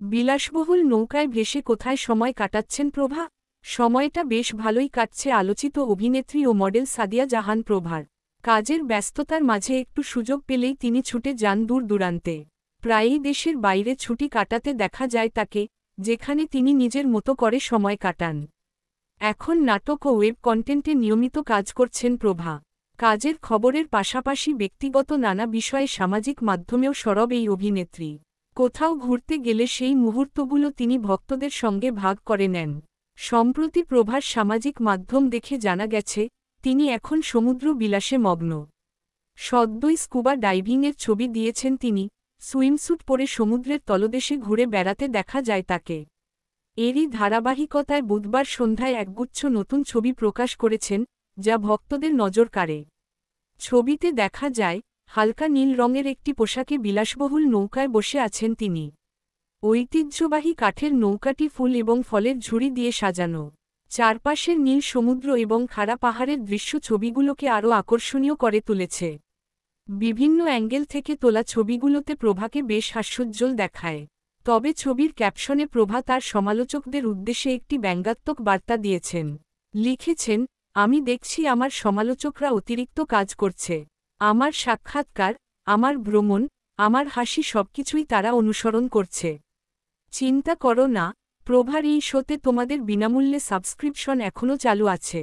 বিলাসবহুল নৌকায় ভেসে কোথায় সময় কাটাচ্ছেন প্রভা? সময়টা বেশ ভালোই কাটছে আলোচিত অভিনেত্রী ও মডেল সাদিয়া জাহান প্রভার। কাজের ব্যস্ততার মাঝে একটু সুযোগ পেলেই তিনি ছুটে যান দূর দূরান্তে। প্রায়ই দেশের বাইরে ছুটি কাটাতে দেখা যায় তাকে, যেখানে তিনি নিজের মতো করে সময় কাটান। এখন নাটক ও ওয়েব কন্টেন্টে নিয়মিত কাজ করছেন প্রভা। কাজের খবরের পাশাপাশি ব্যক্তিগত নানা বিষয়ে সামাজিক মাধ্যমেও সরব এই অভিনেত্রী। কোথাও ঘুরতে গেলে সেই মুহূর্তগুলো তিনি ভক্তদের সঙ্গে ভাগ করে নেন। সম্প্রতি প্রভার সামাজিক মাধ্যম দেখে জানা গেছে, তিনি এখন সমুদ্র বিলাসে মগ্ন। সদ্যই স্কুবা ডাইভিংয়ের ছবি দিয়েছেন তিনি, সুইমস্যুট পরে সমুদ্রের তলদেশে ঘুরে বেড়াতে দেখা যায় তাকে। এরই ধারাবাহিকতায় বুধবার সন্ধ্যায় একগুচ্ছ নতুন ছবি প্রকাশ করেছেন, যা ভক্তদের নজর কাড়ে। ছবিতে দেখা যায়, হালকা নীল রঙের একটি পোশাকে বিলাসবহুল নৌকায় বসে আছেন তিনি। ঐতিহ্যবাহী কাঠের নৌকাটি ফুল এবং ফলের ঝুড়ি দিয়ে সাজানো। চারপাশের নীল সমুদ্র এবং খাড়া পাহাড়ের দৃশ্য ছবিগুলোকে আরও আকর্ষণীয় করে তুলেছে। বিভিন্ন অ্যাঙ্গেল থেকে তোলা ছবিগুলোতে প্রভাকে বেশ হাস্যোজ্জ্বল দেখায়। তবে ছবির ক্যাপশনে প্রভা তার সমালোচকদের উদ্দেশ্যে একটি ব্যঙ্গাত্মক বার্তা দিয়েছেন। লিখেছেন, আমি দেখছি আমার সমালোচকরা অতিরিক্ত কাজ করছে। আমার সাক্ষাৎকার, আমার ভ্রমণ, আমার হাসি সবকিছুই তারা অনুসরণ করছে। চিন্তা করো না, প্রভার এই শোতে তোমাদের বিনামূল্যে সাবস্ক্রিপশন এখনও চালু আছে।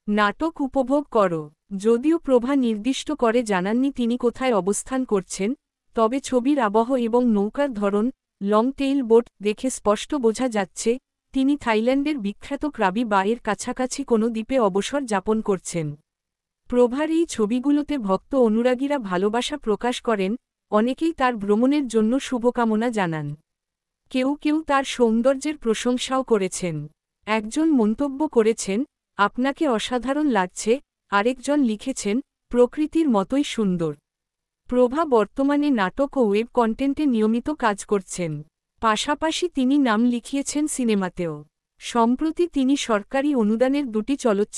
নাটক উপভোগ করো। যদিও প্রভা নির্দিষ্ট করে জানাননি তিনি কোথায় অবস্থান করছেন, তবে ছবির আবহ এবং নৌকার ধরন, লং টেইল বোট দেখে স্পষ্ট বোঝা যাচ্ছে, তিনি থাইল্যান্ডের বিখ্যাত ক্রাবি বা এর কাছাকাছি কোনো দ্বীপে অবসর যাপন করছেন। প্রভার এই ছবিগুলোতে ভক্ত অনুরাগীরা ভালোবাসা প্রকাশ করেন, অনেকেই তার ভ্রমণের জন্য শুভকামনা জানান। কেউ কেউ তার সৌন্দর্যের প্রশংসাও করেছেন। একজন মন্তব্য করেছেন, আপনাকে অসাধারণ লাগছে, আরেকজন লিখেছেন, প্রকৃতির মতোই সুন্দর। প্রভা বর্তমানে নাটক ও ওয়েব কন্টেন্টে নিয়মিত কাজ করছেন। পাশাপাশি তিনি নাম লিখিয়েছেন সিনেমাতেও। সম্প্রতি তিনি সরকারি অনুদানের দুটি চলচ্চিত্র